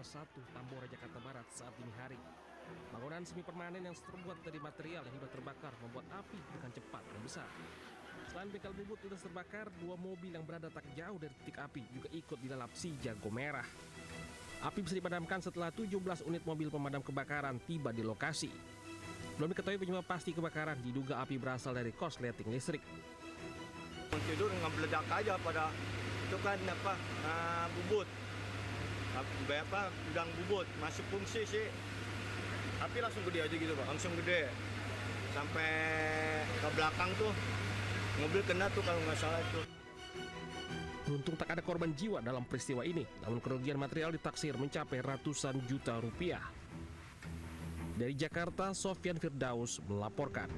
kilometer 1 Tambora, Jakarta Barat saat dini hari. Bangunan semi permanen yang terbuat dari material yang sudah terbakar membuat api dengan cepat membesar. Selain bengkel bubut ludes terbakar, 2 mobil yang berada tak jauh dari titik api juga ikut dilalap si jago merah. Api bisa dipadamkan setelah 17 unit mobil pemadam kebakaran tiba di lokasi. Belum diketahui penyebab pasti kebakaran, diduga api berasal dari korsleting listrik. Tidur ngebeledak aja pada itu kan bubut gudang bubut masuk fungsi sih, api langsung gede aja gitu Pak, langsung gede sampai ke belakang tuh mobil kena tuh kalau nggak salah itu. Beruntung tak ada korban jiwa dalam peristiwa ini, namun kerugian material ditaksir mencapai ratusan juta rupiah. Dari Jakarta, Sofyan Firdaus melaporkan.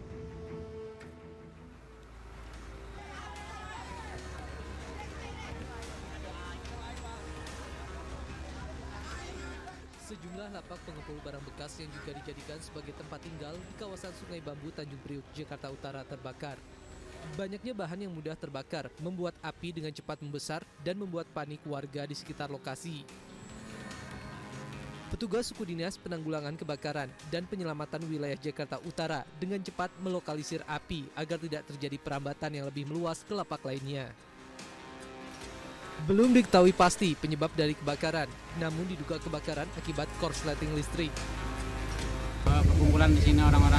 Sejumlah lapak pengepul barang bekas yang juga dijadikan sebagai tempat tinggal di kawasan Sungai Bambu, Tanjung Priuk, Jakarta Utara terbakar. Banyaknya bahan yang mudah terbakar membuat api dengan cepat membesar dan membuat panik warga di sekitar lokasi. Petugas suku dinas penanggulangan kebakaran dan penyelamatan wilayah Jakarta Utara dengan cepat melokalisir api agar tidak terjadi perambatan yang lebih meluas ke lapak lainnya. Belum diketahui pasti penyebab dari kebakaran, namun diduga kebakaran akibat korsleting listrik. Perkumpulan di sini orang-orang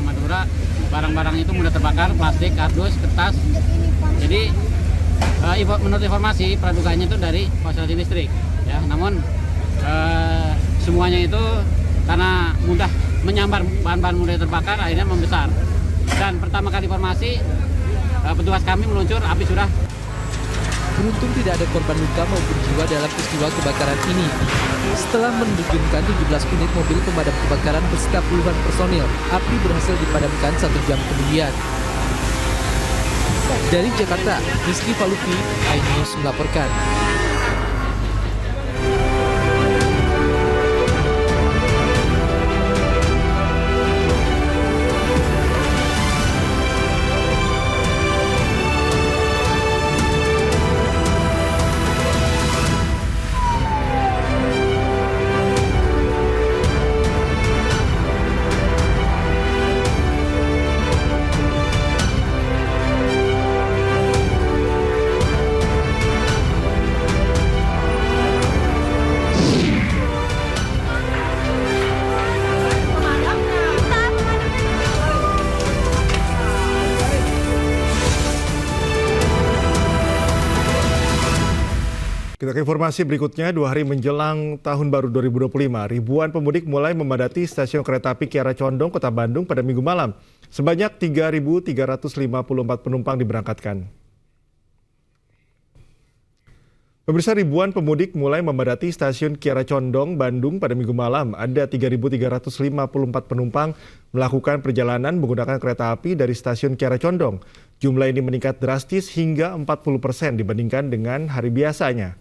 Madura, barang-barang itu mudah terbakar, plastik, kardus, kertas. Jadi menurut informasi praduganya itu dari korsleting listrik. Ya, namun semuanya itu karena mudah menyambar bahan-bahan mudah terbakar, akhirnya membesar. Dan pertama kali informasi, petugas kami meluncur, api sudah. Beruntung tidak ada korban luka maupun jiwa dalam peristiwa kebakaran ini. Setelah menerjunkan 17 unit mobil pemadam kebakaran beserta puluhan personil, api berhasil dipadamkan 1 jam kemudian. Dari Jakarta, Rizky Falupi, iNews melaporkan. Kita ke informasi berikutnya, 2 hari menjelang Tahun Baru 2025, ribuan pemudik mulai memadati stasiun kereta api Kiara Condong, Kota Bandung pada Minggu malam. Sebanyak 3.354 penumpang diberangkatkan. Pemirsa, ribuan pemudik mulai memadati stasiun Kiara Condong, Bandung pada Minggu malam. Ada 3.354 penumpang melakukan perjalanan menggunakan kereta api dari stasiun Kiara Condong. Jumlah ini meningkat drastis hingga 40% dibandingkan dengan hari biasanya.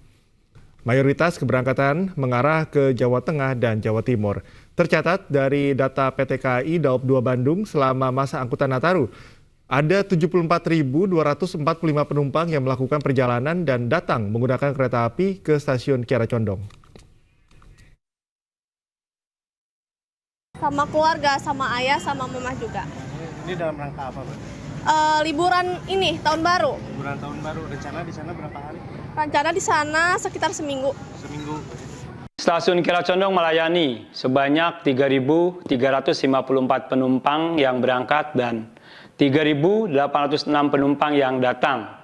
Mayoritas keberangkatan mengarah ke Jawa Tengah dan Jawa Timur. Tercatat dari data PT KAI Daob 2 Bandung selama masa angkutan Nataru, ada 74.245 penumpang yang melakukan perjalanan dan datang menggunakan kereta api ke stasiun Kiara Condong. Sama keluarga, sama ayah, sama mama juga. Ini dalam rangka apa, Pak? Liburan ini, tahun baru. Liburan tahun baru, rencana di sana berapa hari? Rencana di sana sekitar seminggu. Seminggu. Stasiun Kiara Condong melayani sebanyak 3.354 penumpang yang berangkat dan 3.806 penumpang yang datang.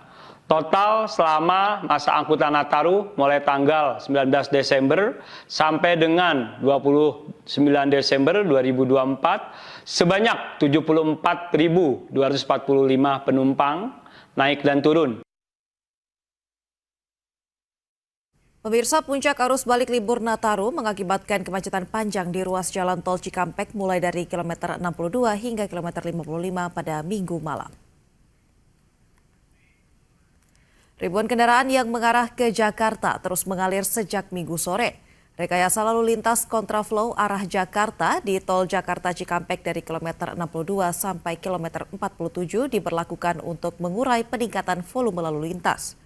Total selama masa angkutan Nataru mulai tanggal 19 Desember sampai dengan 29 Desember 2024 sebanyak 74.245 penumpang naik dan turun. Pemirsa, puncak arus balik libur Nataru mengakibatkan kemacetan panjang di ruas jalan tol Cikampek mulai dari kilometer 62 hingga kilometer 55 pada Minggu malam. Ribuan kendaraan yang mengarah ke Jakarta terus mengalir sejak Minggu sore. Rekayasa lalu lintas kontraflow arah Jakarta di tol Jakarta Cikampek dari kilometer 62 sampai kilometer 47 diberlakukan untuk mengurai peningkatan volume lalu lintas.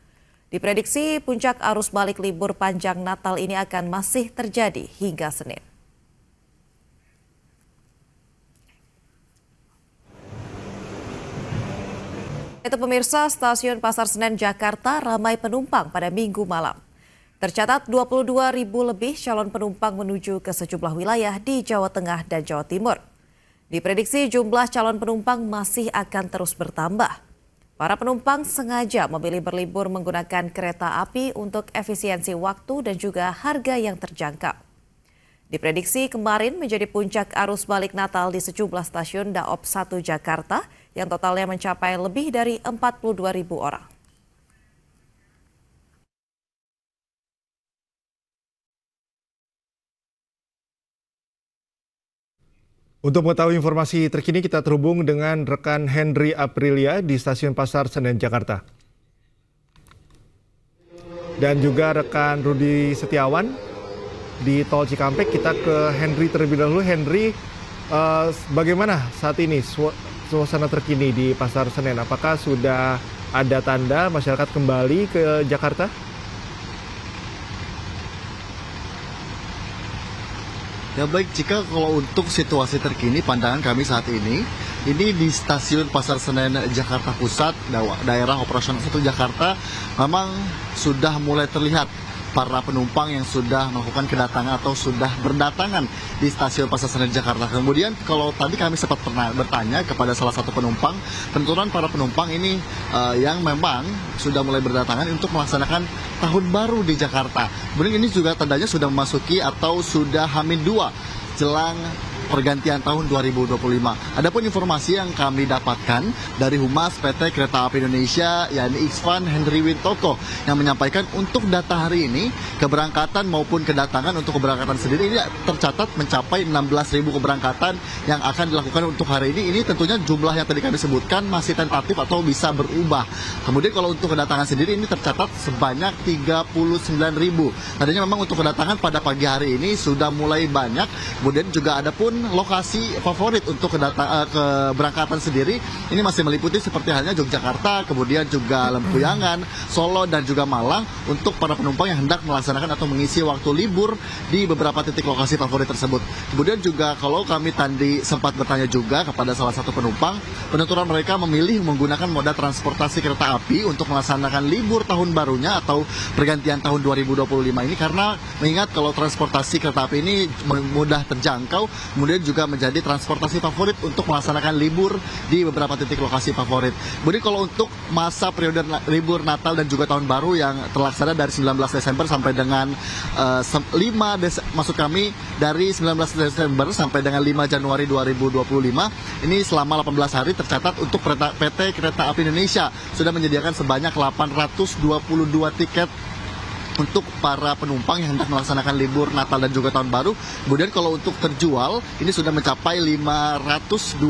Diprediksi puncak arus balik libur panjang Natal ini akan masih terjadi hingga Senin. Itu pemirsa, stasiun Pasar Senen Jakarta ramai penumpang pada Minggu malam. Tercatat 22.000 lebih calon penumpang menuju ke sejumlah wilayah di Jawa Tengah dan Jawa Timur. Diprediksi jumlah calon penumpang masih akan terus bertambah. Para penumpang sengaja memilih berlibur menggunakan kereta api untuk efisiensi waktu dan juga harga yang terjangkau. Diprediksi kemarin menjadi puncak arus balik Natal di sejumlah stasiun Daop 1 Jakarta yang totalnya mencapai lebih dari 42.000 orang. Untuk mengetahui informasi terkini kita terhubung dengan rekan Henry Aprilia di Stasiun Pasar Senen Jakarta. Dan juga rekan Rudi Setiawan di Tol Cikampek. Kita ke Henry terlebih dahulu. Henry, bagaimana saat ini suasana terkini di Pasar Senen? Apakah sudah ada tanda masyarakat kembali ke Jakarta? Ya baik, jika kalau untuk situasi terkini pandangan kami saat ini di Stasiun Pasar Senen Jakarta Pusat, daerah operasional 1 Jakarta, memang sudah mulai terlihat para penumpang yang sudah melakukan kedatangan atau sudah berdatangan di Stasiun Pasar Senen Jakarta. Kemudian kalau tadi kami sempat pernah bertanya kepada salah satu penumpang, penuturan para penumpang ini yang memang sudah mulai berdatangan untuk melaksanakan tahun baru di Jakarta. Kemudian ini juga tandanya sudah memasuki atau sudah H-2 jelang pergantian tahun 2025. Adapun informasi yang kami dapatkan dari Humas PT Kereta Api Indonesia, yakni Iksvan Henry Wintoko, yang menyampaikan untuk data hari ini, keberangkatan maupun kedatangan untuk keberangkatan sendiri ini tercatat mencapai 16.000 keberangkatan yang akan dilakukan untuk hari ini. Ini tentunya jumlah yang tadi kami sebutkan masih tentatif atau bisa berubah. Kemudian kalau untuk kedatangan sendiri ini tercatat sebanyak 39.000. Tadinya memang untuk kedatangan pada pagi hari ini sudah mulai banyak. Kemudian juga ada pun lokasi favorit untuk keberangkatan sendiri ini masih meliputi seperti halnya Yogyakarta, kemudian juga Lempuyangan, Solo dan juga Malang untuk para penumpang yang hendak melaksanakan atau mengisi waktu libur di beberapa titik lokasi favorit tersebut. Kemudian juga kalau kami tadi sempat bertanya juga kepada salah satu penumpang, penuturan mereka memilih menggunakan moda transportasi kereta api untuk melaksanakan libur tahun barunya atau pergantian tahun 2025 ini karena mengingat kalau transportasi kereta api ini mudah terjangkau, kemudian juga menjadi transportasi favorit untuk melaksanakan libur di beberapa titik lokasi favorit. Kemudian kalau untuk masa periode libur Natal dan juga Tahun Baru yang terlaksana dari 19 Desember sampai dengan dari 19 Desember sampai dengan 5 Januari 2025, ini selama 18 hari tercatat untuk PT Kereta Api Indonesia sudah menyediakan sebanyak 822 tiket untuk para penumpang yang hendak melaksanakan libur Natal dan juga Tahun Baru. Kemudian kalau untuk terjual, ini sudah mencapai 521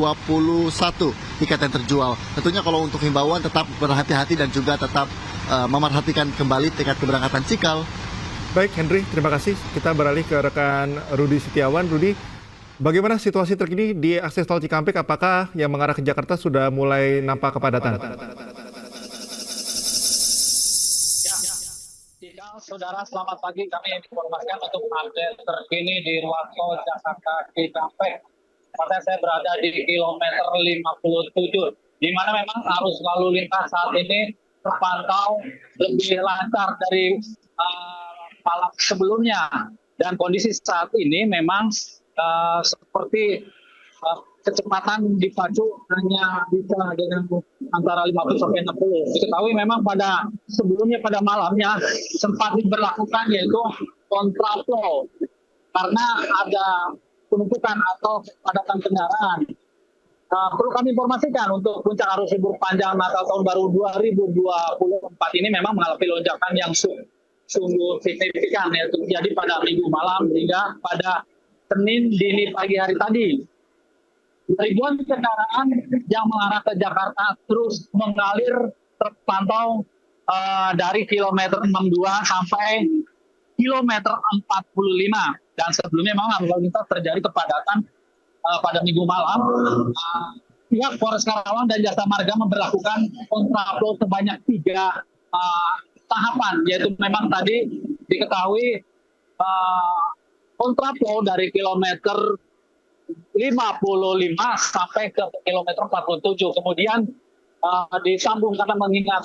tiket yang terjual. Tentunya kalau untuk himbauan tetap berhati-hati dan juga tetap memerhatikan kembali tiket keberangkatan Cikal. Baik Henry, terima kasih. Kita beralih ke rekan Rudi Setiawan. Rudi, bagaimana situasi terkini di akses tol Cikampek? Apakah yang mengarah ke Jakarta sudah mulai nampak kepadatan? Saudara, selamat pagi. Kami informasikan untuk update terkini di ruas tol Jakarta Cikampek. Tepatnya saya berada di kilometer 57, di mana memang arus lalu lintas saat ini terpantau lebih lancar dari malam sebelumnya. Dan kondisi saat ini memang seperti kecepatan dipacu hanya bisa dengan antara 50 sampai 60. Diketahui memang sebelumnya pada malamnya sempat diberlakukan yaitu kontraflow karena ada penumpukan atau kepadatan kendaraan. Perlu kami informasikan untuk puncak arus libur panjang Natal Tahun Baru 2024 ini memang mengalami lonjakan yang sungguh signifikan, yaitu terjadi pada Minggu malam hingga pada Senin dini pagi hari tadi. Ribuan kendaraan yang mengarah ke Jakarta terus mengalir terpantau dari kilometer 62 sampai kilometer 45. Dan sebelumnya memang lalu lintas terjadi kepadatan pada Minggu malam. Pihak Polres Karawang dan Jasa Marga memberlakukan kontraflow sebanyak 3 tahapan, yaitu memang tadi diketahui kontraflow dari kilometer 55 sampai ke kilometer 47. Kemudian disambung karena mengingat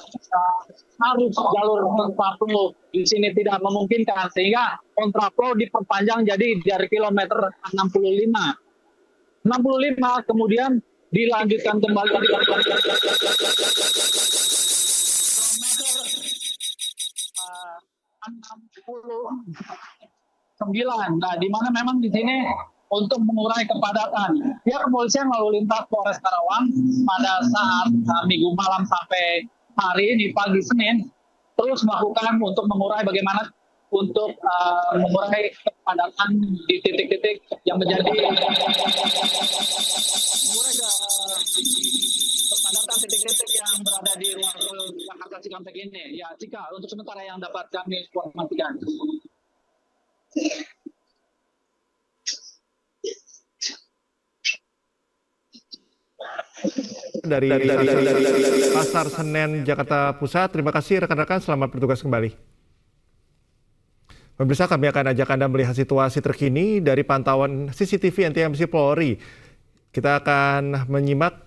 arus jalur kontraflow di sini tidak memungkinkan, sehingga kontraflow diperpanjang jadi dari kilometer 65 kemudian dilanjutkan kembali dari kilometer 69. Nah, di mana memang di sini untuk mengurai kepadatan, pihak kepolisian lalu lintas Polres Karawang pada saat Minggu malam sampai hari ini pagi Senin terus melakukan untuk mengurai bagaimana untuk mengurai kepadatan di titik-titik yang menjadi mengurai kepadatan titik-titik yang berada di ruas tol Jakarta Cikampek ini. Ya, Cika, untuk sementara yang dapat kami informasikan. Dari Pasar Senen Jakarta Pusat. Terima kasih rekan-rekan, selamat bertugas kembali. Pemirsa, kami akan ajak Anda melihat situasi terkini dari pantauan CCTV NTMC Polri. Kita akan menyimak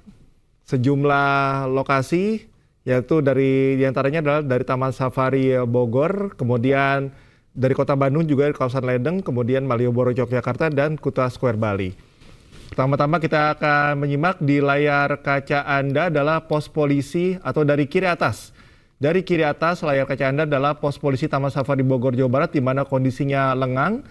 sejumlah lokasi, yaitu diantaranya adalah dari Taman Safari Bogor, kemudian dari Kota Bandung juga di kawasan Ledeng, kemudian Malioboro Yogyakarta, dan Kuta Square Bali. Pertama-tama kita akan menyimak di layar kaca Anda adalah pos polisi atau dari kiri atas. Dari kiri atas layar kaca Anda adalah pos polisi Taman Safari Bogor, Jawa Barat, di mana kondisinya lengang,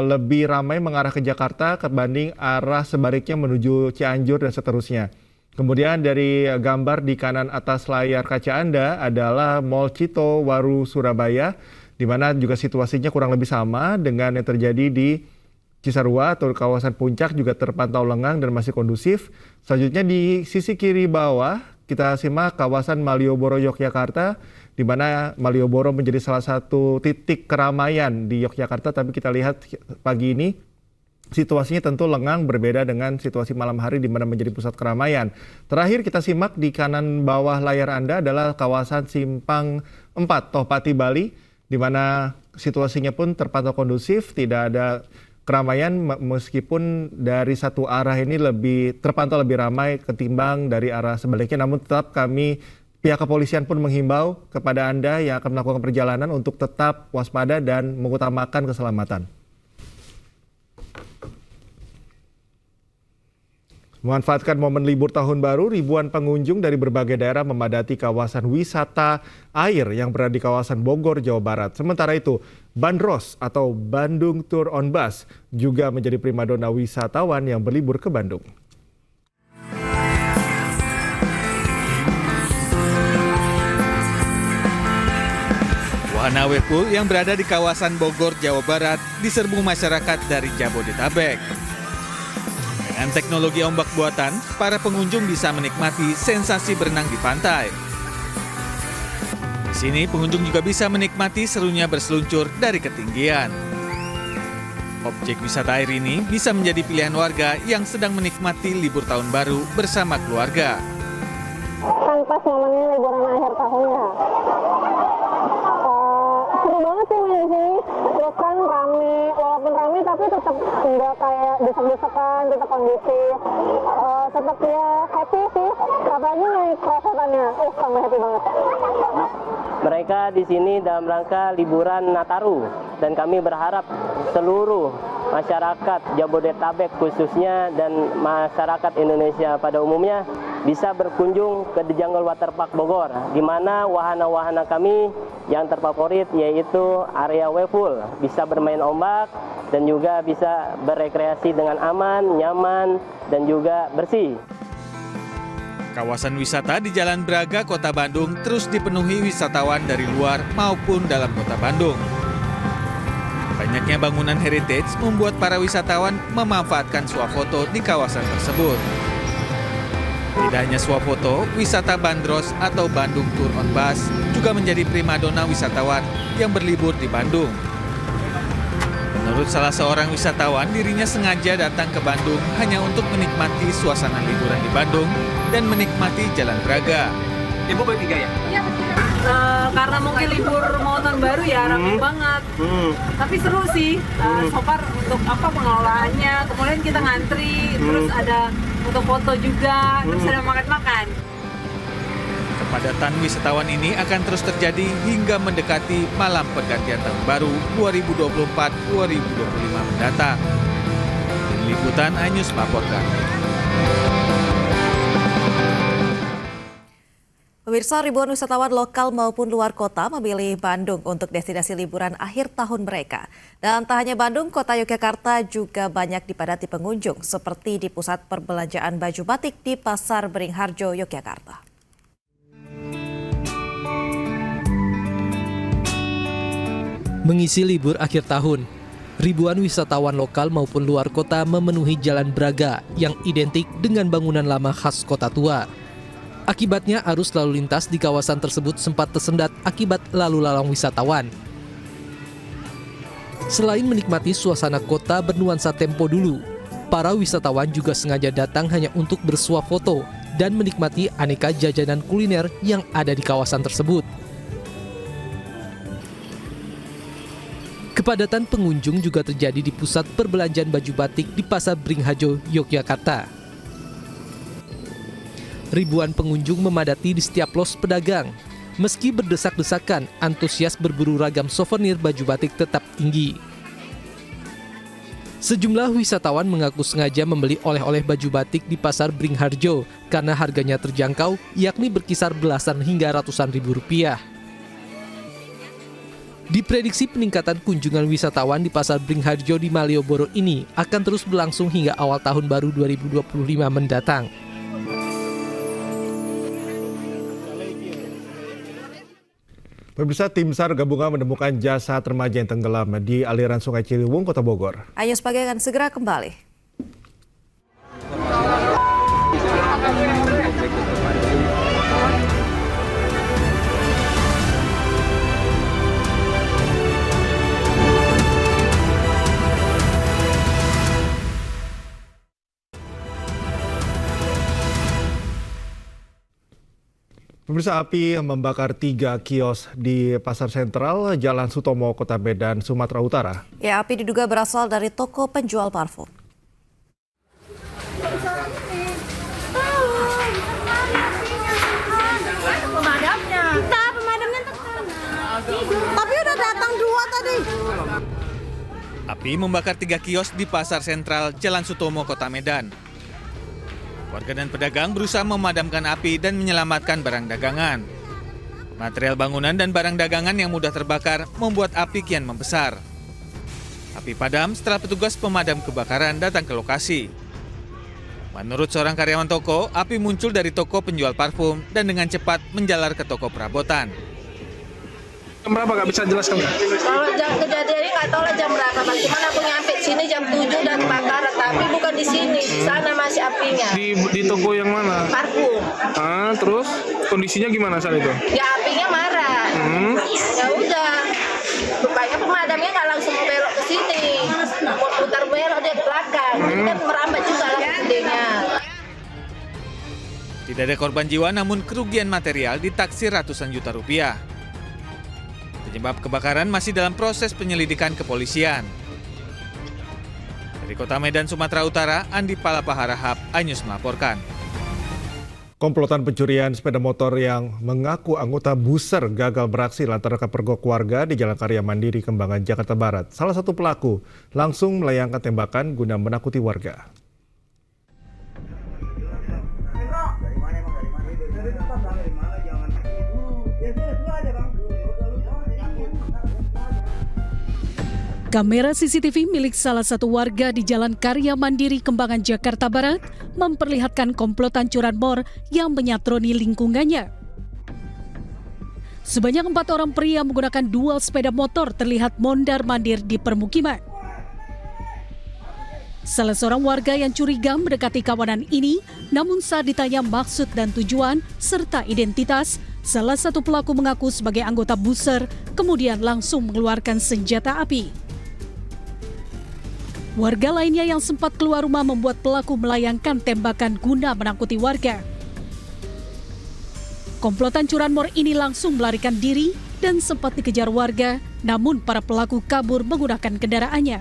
lebih ramai mengarah ke Jakarta kebanding arah sebaliknya menuju Cianjur dan seterusnya. Kemudian dari gambar di kanan atas layar kaca Anda adalah Mall Cito Waru Surabaya, di mana juga situasinya kurang lebih sama dengan yang terjadi di Cisarua atau kawasan Puncak, juga terpantau lengang dan masih kondusif. Selanjutnya di sisi kiri bawah kita simak kawasan Malioboro Yogyakarta, di mana Malioboro menjadi salah satu titik keramaian di Yogyakarta, tapi kita lihat pagi ini situasinya tentu lengang, berbeda dengan situasi malam hari di mana menjadi pusat keramaian. Terakhir kita simak di kanan bawah layar Anda adalah kawasan Simpang 4 Tohpati Bali, di mana situasinya pun terpantau kondusif, tidak ada keramaian meskipun dari satu arah ini terpantau lebih ramai ketimbang dari arah sebaliknya. Namun tetap pihak kepolisian pun menghimbau kepada Anda yang akan melakukan perjalanan untuk tetap waspada dan mengutamakan keselamatan. Memanfaatkan momen libur tahun baru, ribuan pengunjung dari berbagai daerah memadati kawasan wisata air yang berada di kawasan Bogor, Jawa Barat. Sementara itu, Bandros atau Bandung Tour on Bus juga menjadi primadona wisatawan yang berlibur ke Bandung. Wahana wave yang berada di kawasan Bogor, Jawa Barat diserbu masyarakat dari Jabodetabek. Dengan teknologi ombak buatan, para pengunjung bisa menikmati sensasi berenang di pantai. Di sini pengunjung juga bisa menikmati serunya berseluncur dari ketinggian. Objek wisata air ini bisa menjadi pilihan warga yang sedang menikmati libur tahun baru bersama keluarga. Kan pas momennya liburan akhir tahun ya. Seru banget sih main di sini. Terus kan rame, walaupun rame tapi tetap nggak kayak desek-desekan, tetap kondusif. Tetap ya happy sih. Apalagi naik perasaannya, tambah happy banget. Mereka di sini dalam rangka liburan Nataru, dan kami berharap seluruh masyarakat Jabodetabek khususnya dan masyarakat Indonesia pada umumnya bisa berkunjung ke The Jungle Water Park Bogor, di mana wahana-wahana kami yang terfavorit yaitu area wave pool, bisa bermain ombak dan juga bisa berekreasi dengan aman, nyaman, dan juga bersih. Kawasan wisata di Jalan Braga, Kota Bandung terus dipenuhi wisatawan dari luar maupun dalam Kota Bandung. Banyaknya bangunan heritage membuat para wisatawan memanfaatkan swafoto di kawasan tersebut. Tidak hanya swafoto, wisata Bandros atau Bandung Tour on Bus juga menjadi primadona wisatawan yang berlibur di Bandung. Menurut salah seorang wisatawan, dirinya sengaja datang ke Bandung hanya untuk menikmati suasana liburan di Bandung dan menikmati Jalan Braga. Ibu bertiga ya? Iya, bertiga. karena mungkin libur mau tahun baru ya ramai banget. Tapi seru sih, so far untuk pengelolaannya. Kemudian kita ngantri, terus ada foto-foto juga, terus ada makan-makan. Kepadatan wisatawan ini akan terus terjadi hingga mendekati malam pergantian tahun baru 2024-2025 mendatang. Tim Liputan iNews melaporkan. Pemirsa, ribuan wisatawan lokal maupun luar kota memilih Bandung untuk destinasi liburan akhir tahun mereka. Dan tak hanya Bandung, kota Yogyakarta juga banyak dipadati pengunjung, seperti di pusat perbelanjaan baju batik di Pasar Beringharjo, Yogyakarta. Mengisi libur akhir tahun, ribuan wisatawan lokal maupun luar kota memenuhi Jalan Braga yang identik dengan bangunan lama khas kota tua. Akibatnya arus lalu lintas di kawasan tersebut sempat tersendat akibat lalu lalang wisatawan. Selain menikmati suasana kota bernuansa tempo dulu, para wisatawan juga sengaja datang hanya untuk bersuah foto dan menikmati aneka jajanan kuliner yang ada di kawasan tersebut. Kepadatan pengunjung juga terjadi di pusat perbelanjaan baju batik di Pasar Beringharjo, Yogyakarta. Ribuan pengunjung memadati di setiap los pedagang. Meski berdesak-desakan, antusias berburu ragam souvenir baju batik tetap tinggi. Sejumlah wisatawan mengaku sengaja membeli oleh-oleh baju batik di Pasar Beringharjo karena harganya terjangkau, yakni berkisar belasan hingga ratusan ribu rupiah. Diprediksi peningkatan kunjungan wisatawan di Pasar Beringharjo di Malioboro ini akan terus berlangsung hingga awal tahun baru 2025 mendatang. Pemirsa, tim SAR gabungan menemukan jasad remaja yang tenggelam di aliran Sungai Ciliwung, Kota Bogor. iNews Pagi akan segera kembali. Pemirsa, api membakar 3 kios di Pasar Sentral, Jalan Sutomo, Kota Medan, Sumatera Utara. Ya, api diduga berasal dari toko penjual parfum. Pemadamnya tapi udah datang 2 tadi. Api membakar 3 kios di Pasar Sentral, Jalan Sutomo, Kota Medan. Warga dan pedagang berusaha memadamkan api dan menyelamatkan barang dagangan. Material bangunan dan barang dagangan yang mudah terbakar membuat api kian membesar. Api padam setelah petugas pemadam kebakaran datang ke lokasi. Menurut seorang karyawan toko, api muncul dari toko penjual parfum dan dengan cepat menjalar ke toko perabotan. Jam berapa, nggak bisa jelaskan? Kalau jam kejadiannya nggak tahu lah jam berapa, Bang. Cuman aku nyampe sini jam 7 dan kebakaran, tapi bukan di sini, di sana masih apinya. Di toko yang mana? Parfum. Terus kondisinya gimana saat itu? Ya apinya marah. Ya udah, rupanya pemadamnya nggak langsung mau belok ke sini, mau putar belok dia ke belakang, jadi kan merambat juga lah gedenya. Tidak ada korban jiwa, namun kerugian material ditaksir ratusan juta rupiah. Penyebab kebakaran masih dalam proses penyelidikan kepolisian. Dari Kota Medan, Sumatera Utara, Andi Palapaharahap, iNews melaporkan. Komplotan pencurian sepeda motor yang mengaku anggota Buser gagal beraksi lantaran kepergok warga di Jalan Karya Mandiri, Kembangan, Jakarta Barat. Salah satu pelaku langsung melayangkan tembakan guna menakuti warga. Kamera CCTV milik salah satu warga di Jalan Karya Mandiri, Kembangan, Jakarta Barat memperlihatkan komplotan curanmor yang menyatroni lingkungannya. Sebanyak 4 orang pria menggunakan dual sepeda motor terlihat mondar-mandir di permukiman. Salah seorang warga yang curiga mendekati kawanan ini, namun saat ditanya maksud dan tujuan serta identitas, salah satu pelaku mengaku sebagai anggota Buser, kemudian langsung mengeluarkan senjata api. Warga lainnya yang sempat keluar rumah membuat pelaku melayangkan tembakan guna menakuti warga. Komplotan curanmor ini langsung melarikan diri dan sempat dikejar warga, namun para pelaku kabur menggunakan kendaraannya.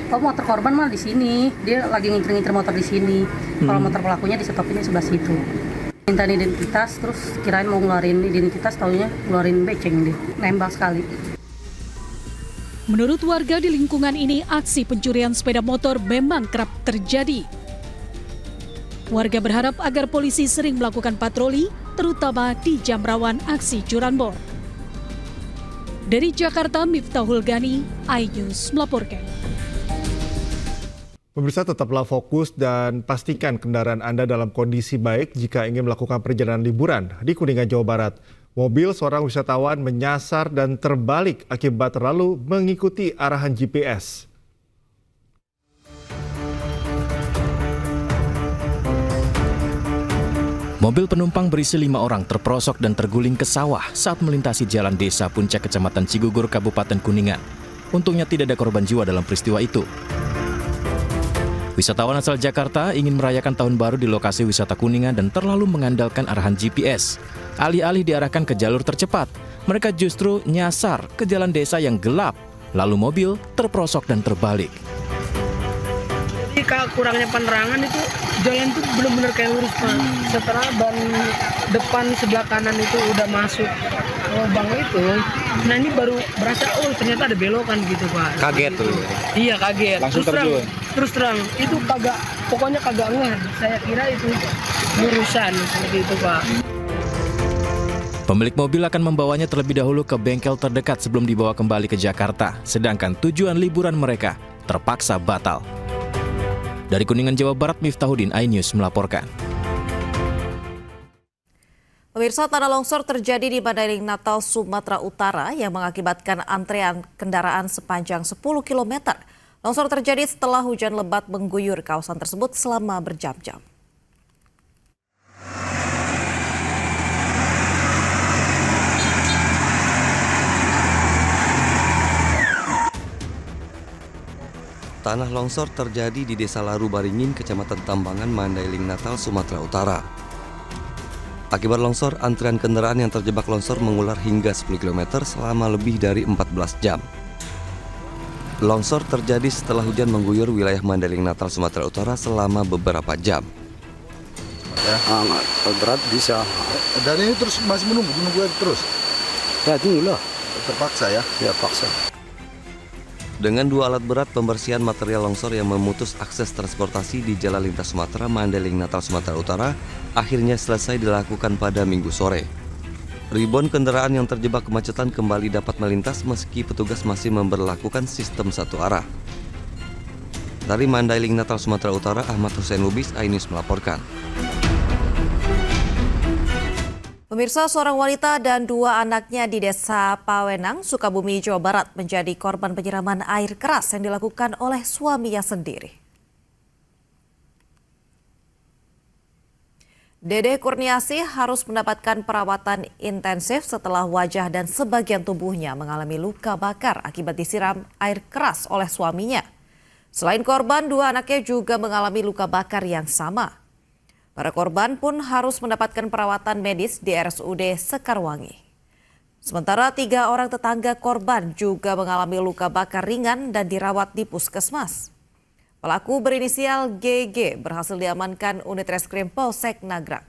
Oh, motor korban malah di sini, dia lagi ngincer motor di sini. Kalau motor pelakunya di stopinnya sebelah situ. Minta identitas, terus kirain mau ngeluarin identitas, taunya ngeluarin beceng deh, nembak sekali. Menurut warga di lingkungan ini, aksi pencurian sepeda motor memang kerap terjadi. Warga berharap agar polisi sering melakukan patroli, terutama di jam rawan aksi curanmor. Dari Jakarta, Miftahul Gani, iNews melaporkan. Pemirsa, tetaplah fokus dan pastikan kendaraan Anda dalam kondisi baik jika ingin melakukan perjalanan liburan di Kuningan, Jawa Barat. Mobil seorang wisatawan menyasar dan terbalik akibat terlalu mengikuti arahan GPS. Mobil penumpang berisi 5 orang terperosok dan terguling ke sawah saat melintasi jalan desa Puncak, Kecamatan Cigugur, Kabupaten Kuningan. Untungnya tidak ada korban jiwa dalam peristiwa itu. Wisatawan asal Jakarta ingin merayakan tahun baru di lokasi wisata Kuningan dan terlalu mengandalkan arahan GPS. Alih-alih diarahkan ke jalur tercepat, mereka justru nyasar ke jalan desa yang gelap. Lalu mobil terperosok dan terbalik. Jadi kurangnya penerangan itu jalan itu benar-benar kayak lurus, Pak. Setelah ban depan sebelah kanan itu udah masuk lubang itu, nah ini baru berasa, oh ternyata ada belokan gitu, Pak. Kaget tuh. Iya, kaget. Langsung terjun. Terus terang, itu pokoknya kagak ngeh. Saya kira itu lurusan seperti itu, Pak. Pemilik mobil akan membawanya terlebih dahulu ke bengkel terdekat sebelum dibawa kembali ke Jakarta, sedangkan tujuan liburan mereka terpaksa batal. Dari Kuningan, Jawa Barat, Miftahudin, iNews melaporkan. Pemirsa, tanah longsor terjadi di Mandailing, Natal, Sumatera Utara yang mengakibatkan antrean kendaraan sepanjang 10 km. Longsor terjadi setelah hujan lebat mengguyur kawasan tersebut selama berjam-jam. Tanah longsor terjadi di Desa Laru Baringin, Kecamatan Tambangan, Mandailing, Natal, Sumatera Utara. Akibat longsor, antrian kendaraan yang terjebak longsor mengular hingga 10 km selama lebih dari 14 jam. Longsor terjadi setelah hujan mengguyur wilayah Mandailing, Natal, Sumatera Utara selama beberapa jam. Berat bisa. Dan ini terus masih menunggu terus? Ya tunggulah. Terpaksa ya? Ya paksa. Dengan 2 alat berat pembersihan material longsor yang memutus akses transportasi di Jalan Lintas Sumatera Mandailing, Natal, Sumatera Utara akhirnya selesai dilakukan pada Minggu sore. Ribuan kendaraan yang terjebak kemacetan kembali dapat melintas meski petugas masih memberlakukan sistem satu arah. Dari Mandailing, Natal, Sumatera Utara, Ahmad Hussein Lubis, iNews melaporkan. Pemirsa, seorang wanita dan 2 anaknya di Desa Pawenang, Sukabumi, Jawa Barat menjadi korban penyiraman air keras yang dilakukan oleh suaminya sendiri. Dede Kurniasi harus mendapatkan perawatan intensif setelah wajah dan sebagian tubuhnya mengalami luka bakar akibat disiram air keras oleh suaminya. Selain korban, 2 anaknya juga mengalami luka bakar yang sama. Para korban pun harus mendapatkan perawatan medis di RSUD Sekarwangi. Sementara 3 orang tetangga korban juga mengalami luka bakar ringan dan dirawat di puskesmas. Pelaku berinisial GG berhasil diamankan unit reskrim Polsek Nagrang.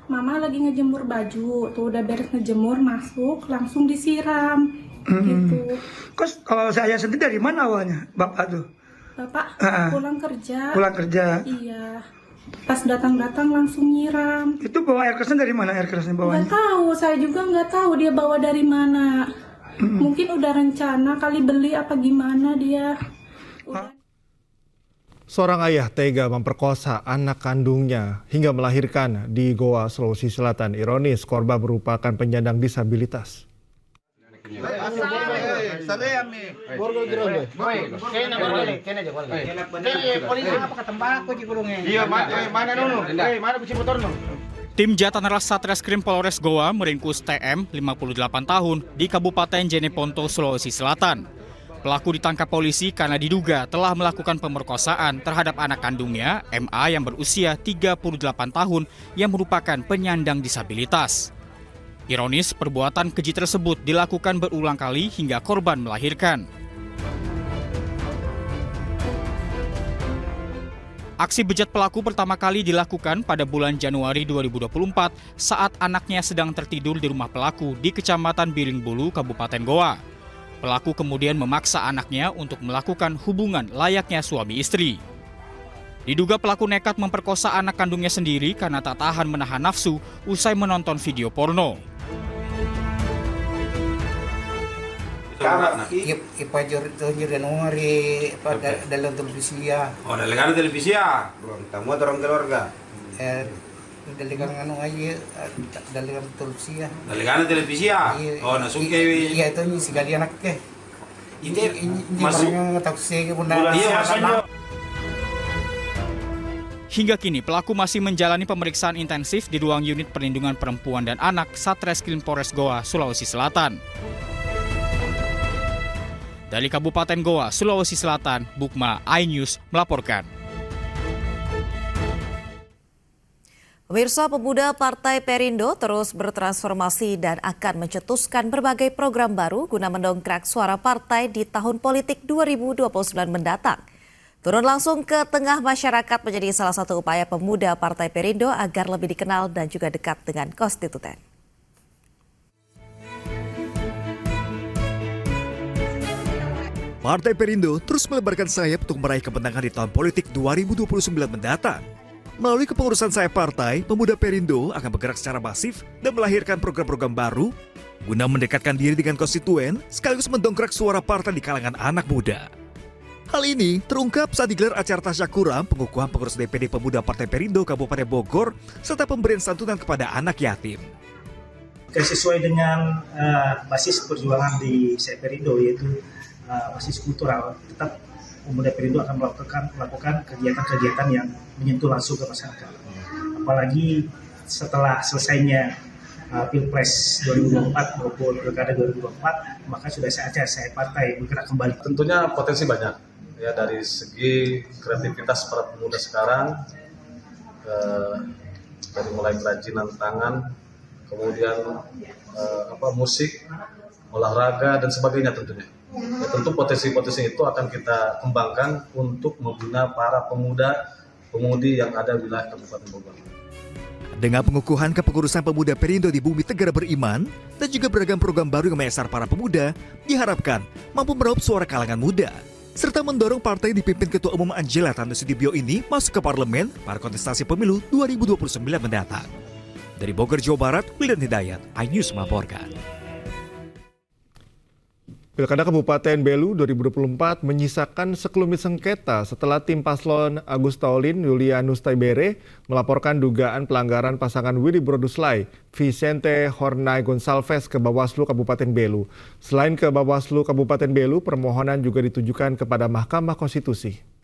Mama lagi ngejemur baju, tuh udah beres ngejemur, masuk langsung disiram. Gitu. Kos kalau saya sendiri dari mana awalnya, Bapak tuh? Bapak pulang kerja. Pulang kerja. Iya. Pas datang-datang langsung nyiram. Itu bawa air kerasnya dari mana, air kerasnya bawanya? Nggak tahu, saya juga nggak tahu dia bawa dari mana. Mungkin udah rencana kali beli apa gimana dia. Seorang ayah tega memperkosa anak kandungnya hingga melahirkan di Goa, Sulawesi Selatan. Ironis, korban merupakan penyandang disabilitas. Tim Jatan Ras Satreskrim Polres Goa meringkus TM 58 tahun di Kabupaten Jeneponto, Sulawesi Selatan. Pelaku ditangkap polisi karena diduga telah melakukan pemerkosaan terhadap anak kandungnya, MA yang berusia 38 tahun yang merupakan penyandang disabilitas. Ironis, perbuatan keji tersebut dilakukan berulang kali hingga korban melahirkan. Aksi bejat pelaku pertama kali dilakukan pada bulan Januari 2024 saat anaknya sedang tertidur di rumah pelaku di Kecamatan Biringbulu, Kabupaten Goa. Pelaku kemudian memaksa anaknya untuk melakukan hubungan layaknya suami istri. Diduga pelaku nekat memperkosa anak kandungnya sendiri karena tak tahan menahan nafsu usai menonton video porno. Dalam televisi ya. Oh, dalam televisi ya. Tamu atau orang keluarga? Dalam televisi ya. Dalam televisi ya. Oh, langsung ke. Iya itu si kali anak ke. Ini masuk. Hingga kini pelaku masih menjalani pemeriksaan intensif di ruang unit perlindungan perempuan dan anak Satreskrim Polres Goa, Sulawesi Selatan. Dari Kabupaten Goa, Sulawesi Selatan, Bukma iNews melaporkan. Pemirsa, pemuda Partai Perindo terus bertransformasi dan akan mencetuskan berbagai program baru guna mendongkrak suara partai di tahun politik 2029 mendatang. Turun langsung ke tengah masyarakat menjadi salah satu upaya pemuda Partai Perindo agar lebih dikenal dan juga dekat dengan konstituen. Partai Perindo terus melebarkan sayap untuk meraih kemenangan di tahun politik 2029 mendatang. Melalui kepengurusan sayap partai, pemuda Perindo akan bergerak secara masif dan melahirkan program-program baru guna mendekatkan diri dengan konstituen sekaligus mendongkrak suara partai di kalangan anak muda. Hal ini terungkap saat digelar acara tasyakuran pengukuhan pengurus DPD Pemuda Partai Perindo Kabupaten Bogor serta pemberian santunan kepada anak yatim. Sesuai dengan basis perjuangan di sayap Perindo yaitu basis kultural, tetap pemuda Perindo akan melakukan kegiatan-kegiatan yang menyentuh langsung ke masyarakat. Apalagi setelah selesainya Pilpres 2024 maupun Pilkada 2024, maka sudah saatnya saya partai bergerak kembali. Tentunya potensi banyak ya dari segi kreativitas para pemuda sekarang, dari mulai kerajinan tangan, kemudian musik, olahraga dan sebagainya tentunya. Ya, tentu potensi-potensi itu akan kita kembangkan untuk membina para pemuda-pemudi yang ada di wilayah Kabupaten Bogor. Dengan pengukuhan kepengurusan pemuda Perindo di Bumi Tegara Beriman dan juga beragam program baru yang menyasar para pemuda, diharapkan mampu meraup suara kalangan muda serta mendorong partai dipimpin Ketua Umum Angela Tanusudibyo ini masuk ke parlemen pada kontestasi pemilu 2029 mendatang. Dari Bogor, Jawa Barat, Wildan Hidayat, iNews melaporkan. Pilkada Kabupaten Belu 2024 menyisakan sekelumit sengketa setelah tim paslon Agus Taulin Yulianus Taibere melaporkan dugaan pelanggaran pasangan Willy Broduslai Vicente Hornay Gonçalves ke Bawaslu Kabupaten Belu. Selain ke Bawaslu Kabupaten Belu, permohonan juga ditujukan kepada Mahkamah Konstitusi.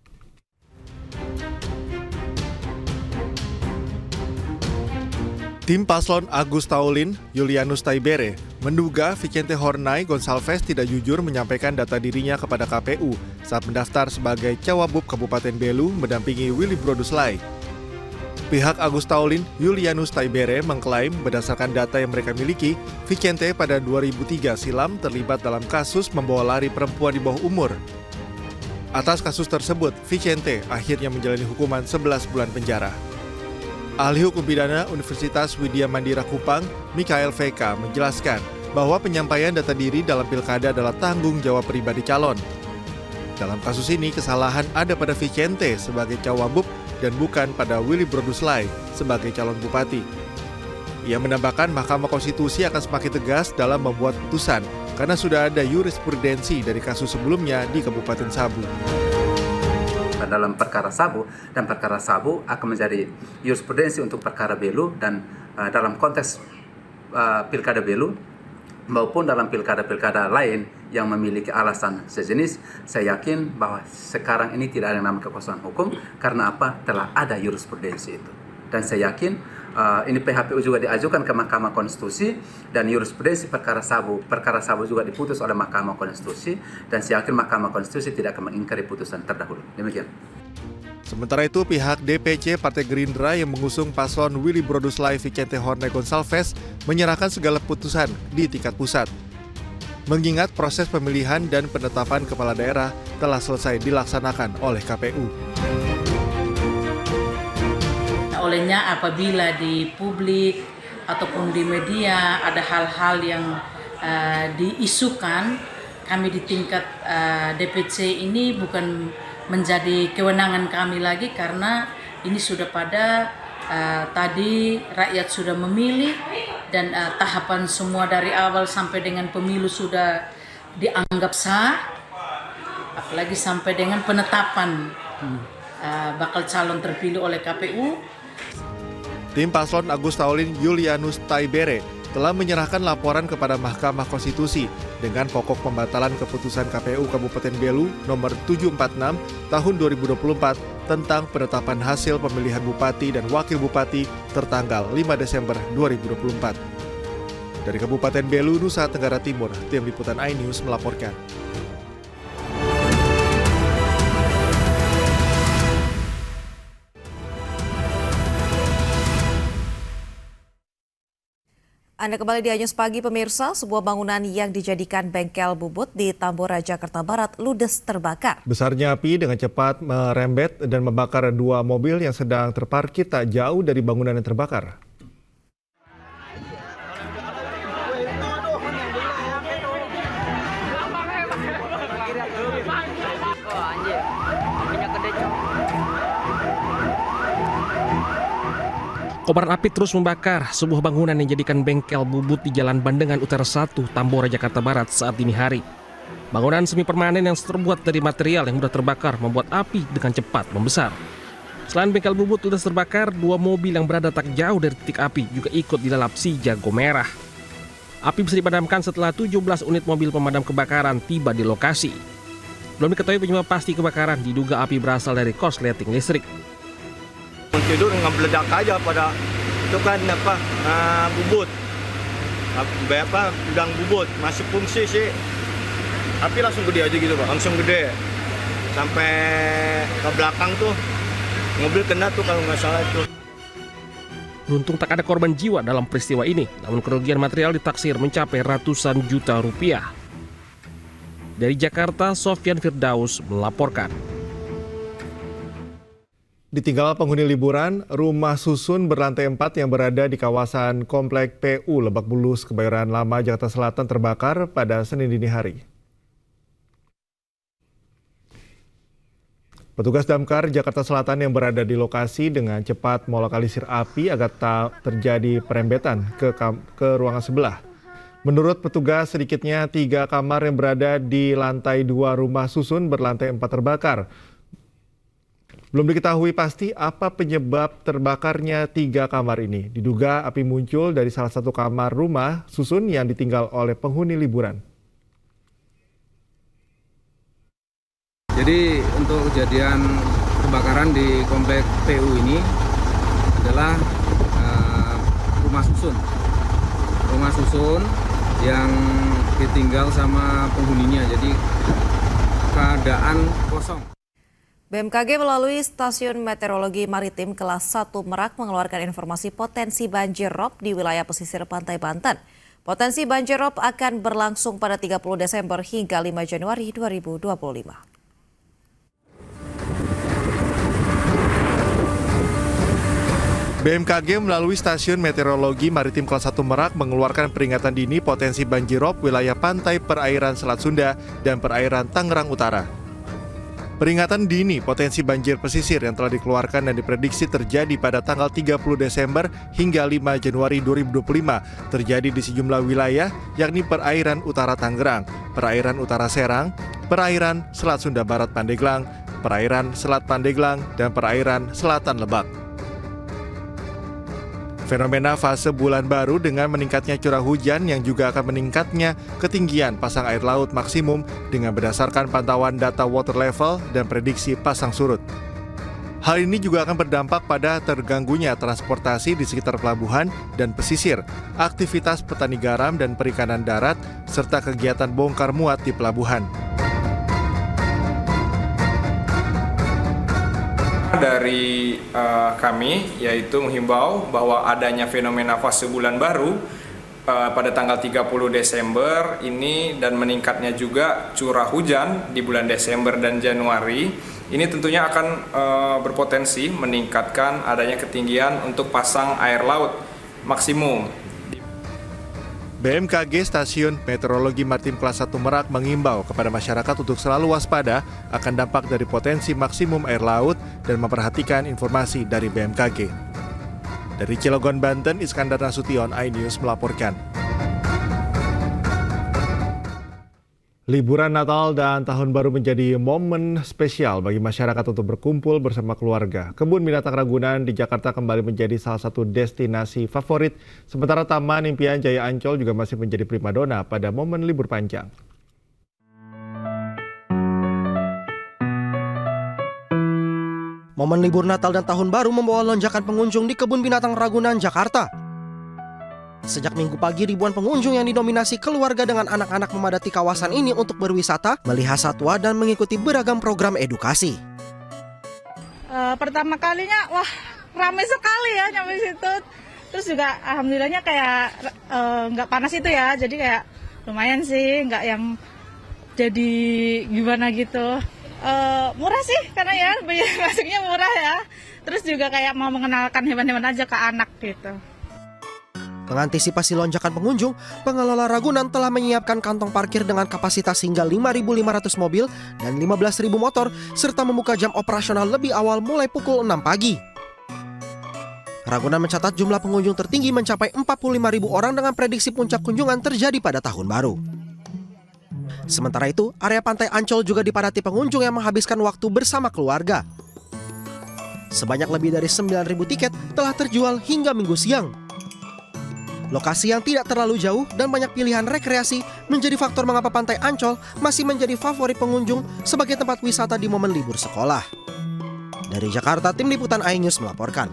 Tim paslon Agus Taulin Yulianus Taibere menduga Vicente Hornay Gonçalves tidak jujur menyampaikan data dirinya kepada KPU saat mendaftar sebagai Cawagup Kabupaten Belu mendampingi Willy Broduslai. Pihak Agus Taulin Yulianus Taibere mengklaim berdasarkan data yang mereka miliki, Vicente pada 2003 silam terlibat dalam kasus membawa lari perempuan di bawah umur. Atas kasus tersebut, Vicente akhirnya menjalani hukuman 11 bulan penjara. Ahli Hukum Pidana Universitas Widya Mandira Kupang, Mikael VK, menjelaskan bahwa penyampaian data diri dalam pilkada adalah tanggung jawab pribadi calon. Dalam kasus ini, kesalahan ada pada Vicente sebagai Cawagup dan bukan pada Willy Broduslai sebagai calon bupati. Ia menambahkan Mahkamah Konstitusi akan semakin tegas dalam membuat putusan karena sudah ada jurisprudensi dari kasus sebelumnya di Kabupaten Sabu. Dalam perkara Sabu dan perkara Sabu akan menjadi jurisprudensi untuk perkara Belu dan dalam konteks pilkada Belu maupun dalam pilkada-pilkada lain yang memiliki alasan sejenis, saya yakin bahwa sekarang ini tidak ada yang namanya kekosongan hukum karena apa? Telah ada jurisprudensi itu. Dan saya yakin ini PHPU juga diajukan ke Mahkamah Konstitusi dan jurisprudensi perkara sabu juga diputus oleh Mahkamah Konstitusi dan saya yakin Mahkamah Konstitusi tidak akan mengingkari putusan terdahulu. Demikian. Sementara itu, pihak DPC Partai Gerindra yang mengusung paslon Willy Broduslai Vicente Horne Gonçalves menyerahkan segala putusan di tingkat pusat. Mengingat proses pemilihan dan penetapan kepala daerah telah selesai dilaksanakan oleh KPU. Olehnya apabila di publik ataupun di media ada hal-hal yang diisukan, kami di tingkat DPC ini bukan menjadi kewenangan kami lagi karena ini sudah pada tadi rakyat sudah memilih dan tahapan semua dari awal sampai dengan pemilu sudah dianggap sah, apalagi sampai dengan penetapan bakal calon terpilih oleh KPU. Tim paslon Agus Taulin Julianus Taibere telah menyerahkan laporan kepada Mahkamah Konstitusi dengan pokok pembatalan keputusan KPU Kabupaten Belu nomor 746 tahun 2024 tentang penetapan hasil pemilihan bupati dan wakil bupati tertanggal 5 Desember 2024. Dari Kabupaten Belu, Nusa Tenggara Timur, Tim Liputan iNews melaporkan. Anda kembali di iNews Pagi, pemirsa. Sebuah bangunan yang dijadikan bengkel bubut di Tambora, Jakarta Barat ludes terbakar. Besarnya api dengan cepat merembet dan membakar 2 mobil yang sedang terparkir tak jauh dari bangunan yang terbakar. Kobaran api terus membakar sebuah bangunan yang dijadikan bengkel bubut di Jalan Bandengan Utara 1, Tambora, Jakarta Barat saat dini hari. Bangunan semi permanen yang terbuat dari material yang mudah terbakar membuat api dengan cepat membesar. Selain bengkel bubut ludes terbakar, 2 mobil yang berada tak jauh dari titik api juga ikut dilalap si jago merah. Api bisa dipadamkan setelah 17 unit mobil pemadam kebakaran tiba di lokasi. Belum diketahui penyebab pasti kebakaran, diduga api berasal dari korsleting listrik. Tidur ngebeledak aja pada itu kan bubut udang bubut masuk fungsi sih, api langsung gede aja gitu Pak, langsung gede sampai ke belakang tuh mobil kena tuh kalau nggak salah itu. Beruntung tak ada korban jiwa dalam peristiwa ini, namun kerugian material ditaksir mencapai ratusan juta rupiah. Dari Jakarta, Sofyan Firdaus melaporkan. Ditinggal penghuni liburan, rumah susun berlantai 4 yang berada di kawasan Komplek PU Lebak Bulus, Kebayoran Lama, Jakarta Selatan terbakar pada Senin dini hari. Petugas damkar Jakarta Selatan yang berada di lokasi dengan cepat melokalisir api agar tak terjadi perembetan ke ruangan sebelah. Menurut petugas, sedikitnya 3 kamar yang berada di lantai 2 rumah susun berlantai 4 terbakar. Belum diketahui pasti apa penyebab terbakarnya 3 kamar ini. Diduga api muncul dari salah satu kamar rumah susun yang ditinggal oleh penghuni liburan. Jadi untuk kejadian kebakaran di komplek PU ini adalah rumah susun yang ditinggal sama penghuninya. Jadi keadaan kosong. BMKG melalui Stasiun Meteorologi Maritim kelas 1 Merak mengeluarkan informasi potensi banjir rob di wilayah pesisir pantai Banten. Potensi banjir rob akan berlangsung pada 30 Desember hingga 5 Januari 2025. BMKG melalui Stasiun Meteorologi Maritim kelas 1 Merak mengeluarkan peringatan dini potensi banjir rob wilayah pantai perairan Selat Sunda dan perairan Tangerang Utara. Peringatan dini potensi banjir pesisir yang telah dikeluarkan dan diprediksi terjadi pada tanggal 30 Desember hingga 5 Januari 2025 terjadi di sejumlah wilayah yakni perairan utara Tangerang, perairan utara Serang, perairan Selat Sunda Barat Pandeglang, perairan Selat Pandeglang, dan perairan Selatan Lebak. Fenomena fase bulan baru dengan meningkatnya curah hujan yang juga akan meningkatnya ketinggian pasang air laut maksimum dengan berdasarkan pantauan data water level dan prediksi pasang surut. Hal ini juga akan berdampak pada terganggunya transportasi di sekitar pelabuhan dan pesisir, aktivitas petani garam dan perikanan darat, serta kegiatan bongkar muat di pelabuhan. Dari kami yaitu menghimbau bahwa adanya fenomena fase bulan baru pada tanggal 30 Desember ini dan meningkatnya juga curah hujan di bulan Desember dan Januari ini tentunya akan berpotensi meningkatkan adanya ketinggian untuk pasang air laut maksimum. BMKG Stasiun Meteorologi Maritim Kelas 1 Merak mengimbau kepada masyarakat untuk selalu waspada akan dampak dari potensi maksimum air laut dan memperhatikan informasi dari BMKG. Dari Cilegon, Banten, Iskandar Nasution, iNews melaporkan. Liburan Natal dan Tahun Baru menjadi momen spesial bagi masyarakat untuk berkumpul bersama keluarga. Kebun Binatang Ragunan di Jakarta kembali menjadi salah satu destinasi favorit, sementara Taman Impian Jaya Ancol juga masih menjadi primadona pada momen libur panjang. Momen libur Natal dan Tahun Baru membawa lonjakan pengunjung di Kebun Binatang Ragunan, Jakarta. Sejak Minggu pagi, ribuan pengunjung yang didominasi keluarga dengan anak-anak memadati kawasan ini untuk berwisata, melihat satwa, dan mengikuti beragam program edukasi. Pertama kalinya, wah ramai sekali ya nyampe situ. Terus juga alhamdulillahnya kayak nggak panas itu ya, jadi kayak lumayan sih, nggak yang jadi gimana gitu. Murah sih, karena ya biaya masuknya murah ya. Terus juga kayak mau mengenalkan hewan-hewan aja ke anak gitu. Mengantisipasi lonjakan pengunjung, pengelola Ragunan telah menyiapkan kantong parkir dengan kapasitas hingga 5.500 mobil dan 15.000 motor, serta membuka jam operasional lebih awal mulai pukul 6 pagi. Ragunan mencatat jumlah pengunjung tertinggi mencapai 45.000 orang dengan prediksi puncak kunjungan terjadi pada Tahun Baru. Sementara itu, area Pantai Ancol juga dipadati pengunjung yang menghabiskan waktu bersama keluarga. Sebanyak lebih dari 9.000 tiket telah terjual hingga Minggu siang. Lokasi yang tidak terlalu jauh dan banyak pilihan rekreasi menjadi faktor mengapa Pantai Ancol masih menjadi favorit pengunjung sebagai tempat wisata di momen libur sekolah. Dari Jakarta, Tim Liputan iNews melaporkan.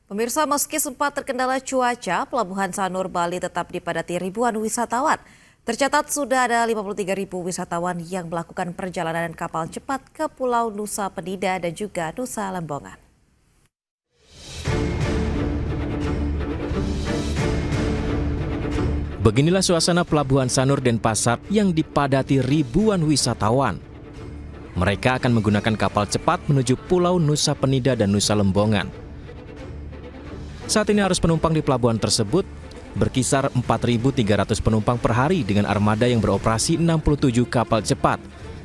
Pemirsa, meski sempat terkendala cuaca, Pelabuhan Sanur Bali tetap dipadati ribuan wisatawan. Tercatat sudah ada 53.000 wisatawan yang melakukan perjalanan kapal cepat ke Pulau Nusa Penida dan juga Nusa Lembongan. Beginilah suasana Pelabuhan Sanur Denpasar yang dipadati ribuan wisatawan. Mereka akan menggunakan kapal cepat menuju Pulau Nusa Penida dan Nusa Lembongan. Saat ini arus penumpang di pelabuhan tersebut berkisar 4.300 penumpang per hari dengan armada yang beroperasi 67 kapal cepat.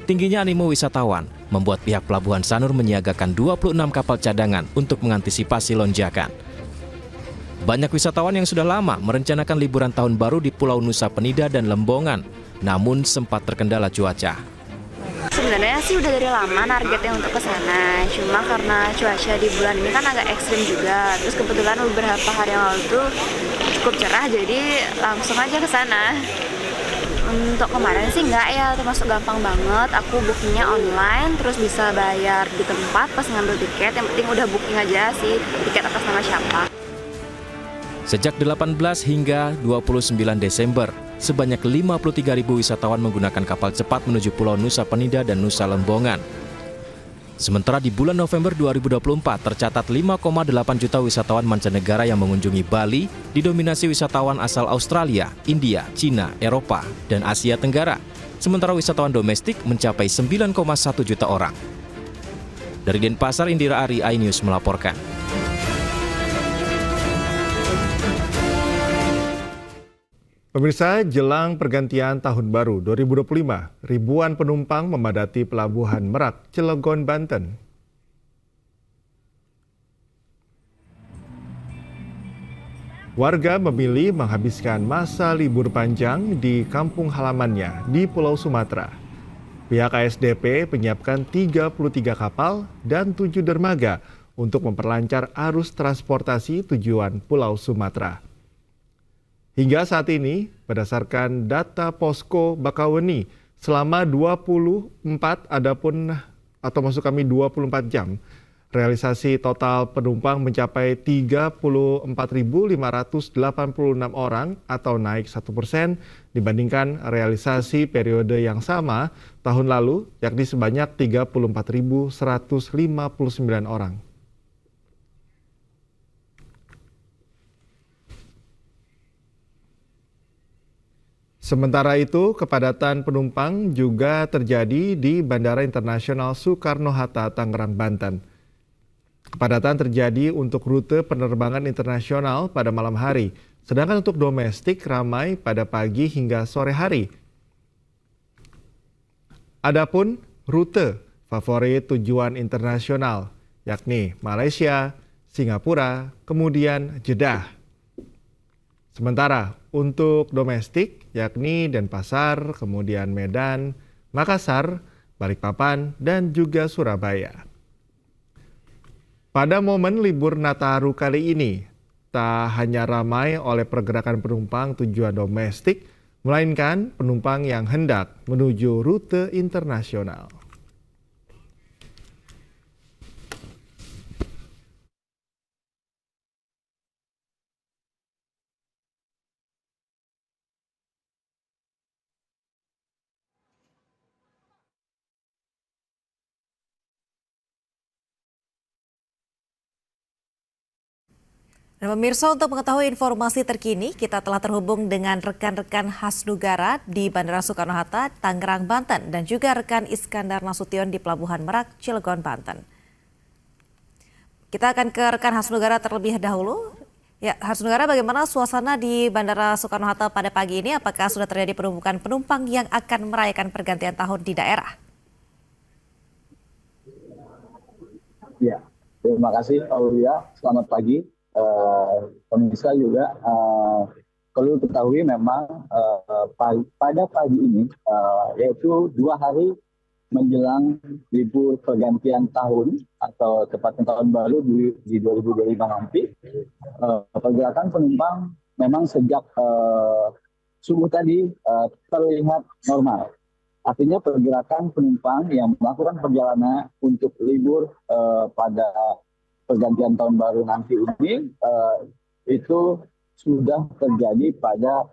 Tingginya animo wisatawan membuat pihak Pelabuhan Sanur menyiagakan 26 kapal cadangan untuk mengantisipasi lonjakan. Banyak wisatawan yang sudah lama merencanakan liburan tahun baru di Pulau Nusa Penida dan Lembongan, namun sempat terkendala cuaca. Sebenarnya sih udah dari lama targetnya untuk ke sana, cuma karena cuaca di bulan ini kan agak ekstrim juga. Terus kebetulan beberapa hari yang lalu tuh cukup cerah, jadi langsung aja ke sana. Untuk kemarin sih enggak ya, termasuk gampang banget. Aku bookingnya online, terus bisa bayar di tempat pas ngambil tiket. Yang penting udah booking aja sih tiket atas nama siapa. Sejak 18 hingga 29 Desember, sebanyak 53.000 wisatawan menggunakan kapal cepat menuju Pulau Nusa Penida dan Nusa Lembongan. Sementara di bulan November 2024 tercatat 5,8 juta wisatawan mancanegara yang mengunjungi Bali, didominasi wisatawan asal Australia, India, Cina, Eropa, dan Asia Tenggara. Sementara wisatawan domestik mencapai 9,1 juta orang. Dari Denpasar, Indira Ari, iNews melaporkan. Pemirsa, jelang pergantian Tahun Baru 2025, ribuan penumpang memadati Pelabuhan Merak, Cilegon, Banten. Warga memilih menghabiskan masa libur panjang di kampung halamannya di Pulau Sumatera. Pihak ASDP menyiapkan 33 kapal dan 7 dermaga untuk memperlancar arus transportasi tujuan Pulau Sumatera. Hingga saat ini, berdasarkan data Posko Bakauheni, selama 24 atau maksud kami 24 jam. Realisasi total penumpang mencapai 34.586 orang atau naik 1% dibandingkan realisasi periode yang sama tahun lalu, yakni sebanyak 34.159 orang. Sementara itu, kepadatan penumpang juga terjadi di Bandara Internasional Soekarno-Hatta, Tangerang, Banten. Kepadatan terjadi untuk rute penerbangan internasional pada malam hari, sedangkan untuk domestik ramai pada pagi hingga sore hari. Adapun rute favorit tujuan internasional, yakni Malaysia, Singapura, kemudian Jeddah. Sementara untuk domestik, yakni Denpasar, kemudian Medan, Makassar, Balikpapan, dan juga Surabaya. Pada momen libur Nataru kali ini, tak hanya ramai oleh pergerakan penumpang tujuan domestik, melainkan penumpang yang hendak menuju rute internasional. Dan pemirsa, untuk mengetahui informasi terkini, kita telah terhubung dengan rekan-rekan Hasnugara di Bandara Soekarno-Hatta, Tangerang, Banten, dan juga rekan Iskandar Nasution di Pelabuhan Merak, Cilegon, Banten. Kita akan ke rekan Hasnugara terlebih dahulu. Ya, Hasnugara, bagaimana suasana di Bandara Soekarno-Hatta pada pagi ini? Apakah sudah terjadi penumpukan penumpang yang akan merayakan pergantian tahun di daerah? Ya, terima kasih Aulia. Selamat pagi. Pemirsa juga perlu ketahui memang pada pagi ini yaitu 2 hari menjelang libur pergantian tahun atau tepatnya tahun baru di 2025 nanti, pergerakan penumpang memang sejak subuh tadi terlihat normal. Artinya pergerakan penumpang yang melakukan perjalanan untuk libur pada pergantian tahun baru nanti ini itu sudah terjadi pada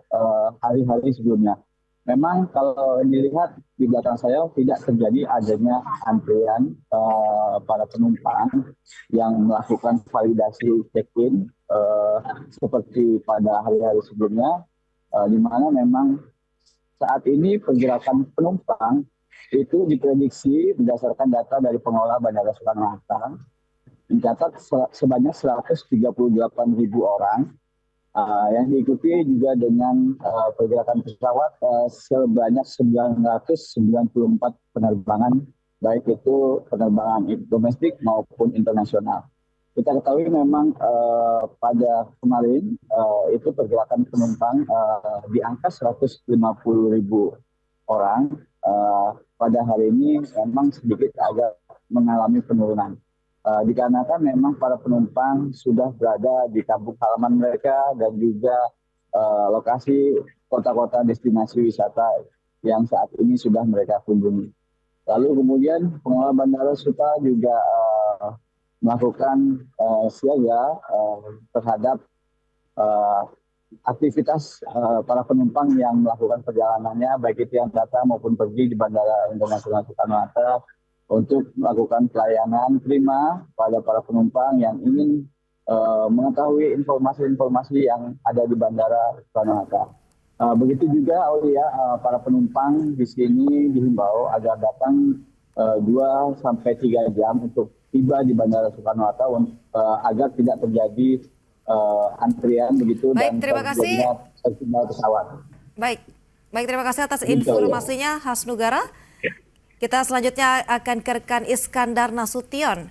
hari-hari sebelumnya. Memang kalau dilihat di belakang saya tidak terjadi adanya antrian para penumpang yang melakukan validasi check-in seperti pada hari-hari sebelumnya, di mana memang saat ini pergerakan penumpang itu diprediksi berdasarkan data dari pengelola Bandara Soekarno-Hatta mencatat sebanyak 138.000 orang, yang diikuti juga dengan pergerakan pesawat sebanyak 994 penerbangan, baik itu penerbangan domestik maupun internasional. Kita ketahui memang pada kemarin itu pergerakan penumpang di angka 150.000 orang. Pada hari ini memang sedikit agak mengalami penurunan. Dikarenakan memang para penumpang sudah berada di kampung halaman mereka dan juga lokasi kota-kota destinasi wisata yang saat ini sudah mereka kunjungi. Lalu kemudian pengelola Bandara Suta juga melakukan siaga terhadap aktivitas para penumpang yang melakukan perjalanannya, baik itu yang datang maupun pergi di Bandara Internasional Soekarno-Hatta, untuk melakukan pelayanan prima pada para penumpang yang ingin mengetahui informasi-informasi yang ada di Bandara Soekarno-Hatta. Begitu juga Aulia, para penumpang di sini dihimbau agar datang 2 sampai 3 jam untuk tiba di Bandara Soekarno-Hatta agar tidak terjadi antrian begitu. Baik, dan terima kasih. Pesawat. Baik, terima kasih atas informasinya Hasnugara. Kita selanjutnya akan ke rekan Iskandar Nasution.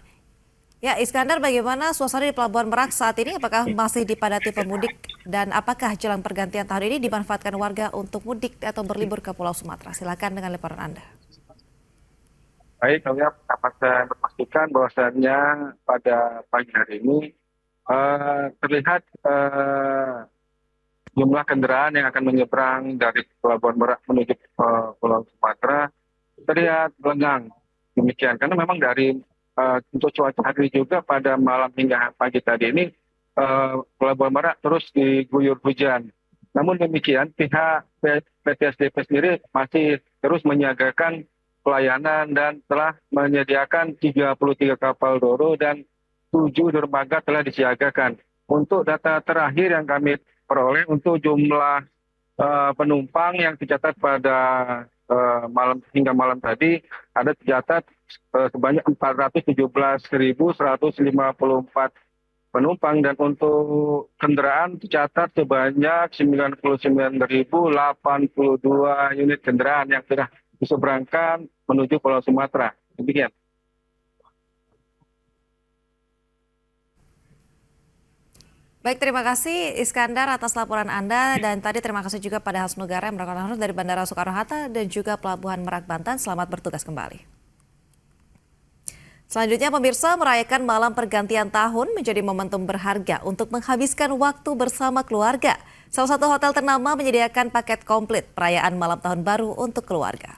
Ya, Iskandar, bagaimana suasana di Pelabuhan Merak saat ini? Apakah masih dipadati pemudik dan apakah jelang pergantian tahun ini dimanfaatkan warga untuk mudik atau berlibur ke Pulau Sumatera? Silakan dengan laporan Anda. Baik, kami dapat memastikan bahwasannya pada pagi hari ini terlihat jumlah kendaraan yang akan menyeberang dari Pelabuhan Merak menuju Pulau Sumatera terlihat lengang. Demikian, karena memang dari untuk cuaca hari juga pada malam hingga pagi tadi ini Pelabuhan Merak terus diguyur hujan. Namun demikian, pihak PT SDP sendiri masih terus menyiagakan pelayanan dan telah menyediakan 33 kapal ro-ro dan 7 dermaga telah disiagakan. Untuk data terakhir yang kami peroleh untuk jumlah penumpang yang dicatat pada hingga malam tadi ada tercatat sebanyak 417.154 penumpang, dan untuk kendaraan tercatat sebanyak 99.082 unit kendaraan yang sudah diseberangkan menuju Pulau Sumatera. Demikian. Baik, terima kasih Iskandar atas laporan Anda, dan tadi terima kasih juga pada Hasnugara yang melakukan langsung dari Bandara Soekarno-Hatta dan juga Pelabuhan Merak Banten. Selamat bertugas kembali. Selanjutnya, pemirsa, merayakan malam pergantian tahun menjadi momentum berharga untuk menghabiskan waktu bersama keluarga. Salah satu hotel ternama menyediakan paket komplit perayaan malam tahun baru untuk keluarga.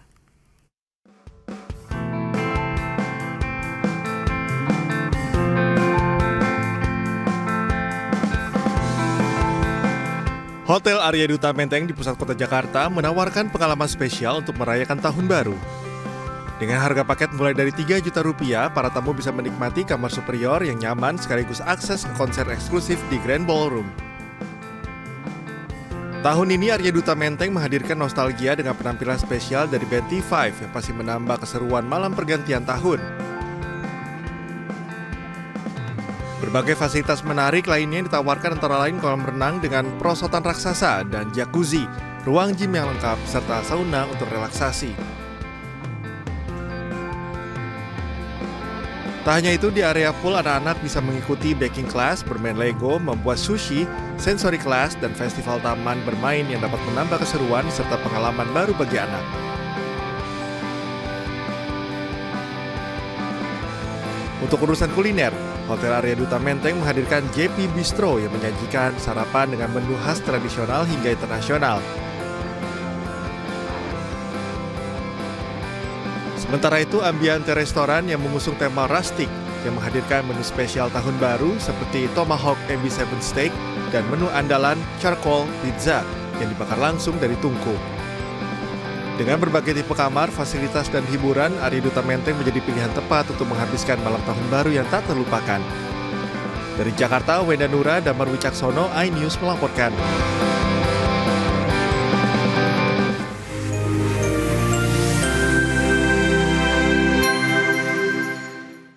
Hotel Arya Duta Menteng di pusat kota Jakarta menawarkan pengalaman spesial untuk merayakan tahun baru. Dengan harga paket mulai dari 3 juta rupiah, para tamu bisa menikmati kamar superior yang nyaman sekaligus akses ke konser eksklusif di Grand Ballroom. Tahun ini Arya Duta Menteng menghadirkan nostalgia dengan penampilan spesial dari band T5 yang pasti menambah keseruan malam pergantian tahun. Berbagai fasilitas menarik lainnya ditawarkan antara lain kolam renang dengan perosotan raksasa dan jacuzzi, ruang gym yang lengkap, serta sauna untuk relaksasi. Tak hanya itu, di area pool anak-anak bisa mengikuti baking class, bermain Lego, membuat sushi, sensory class, dan festival taman bermain yang dapat menambah keseruan serta pengalaman baru bagi anak. Untuk urusan kuliner, Hotel Arya Duta Menteng menghadirkan JP Bistro yang menyajikan sarapan dengan menu khas tradisional hingga internasional. Sementara itu, ambiente restoran yang mengusung tema rustic yang menghadirkan menu spesial tahun baru seperti Tomahawk MB7 Steak dan menu andalan Charcoal Pizza yang dibakar langsung dari tungku. Dengan berbagai tipe kamar, fasilitas, dan hiburan, Arya Duta Menteng menjadi pilihan tepat untuk menghabiskan malam tahun baru yang tak terlupakan. Dari Jakarta, Wenda Nura, Damar Wicaksono, iNews melaporkan.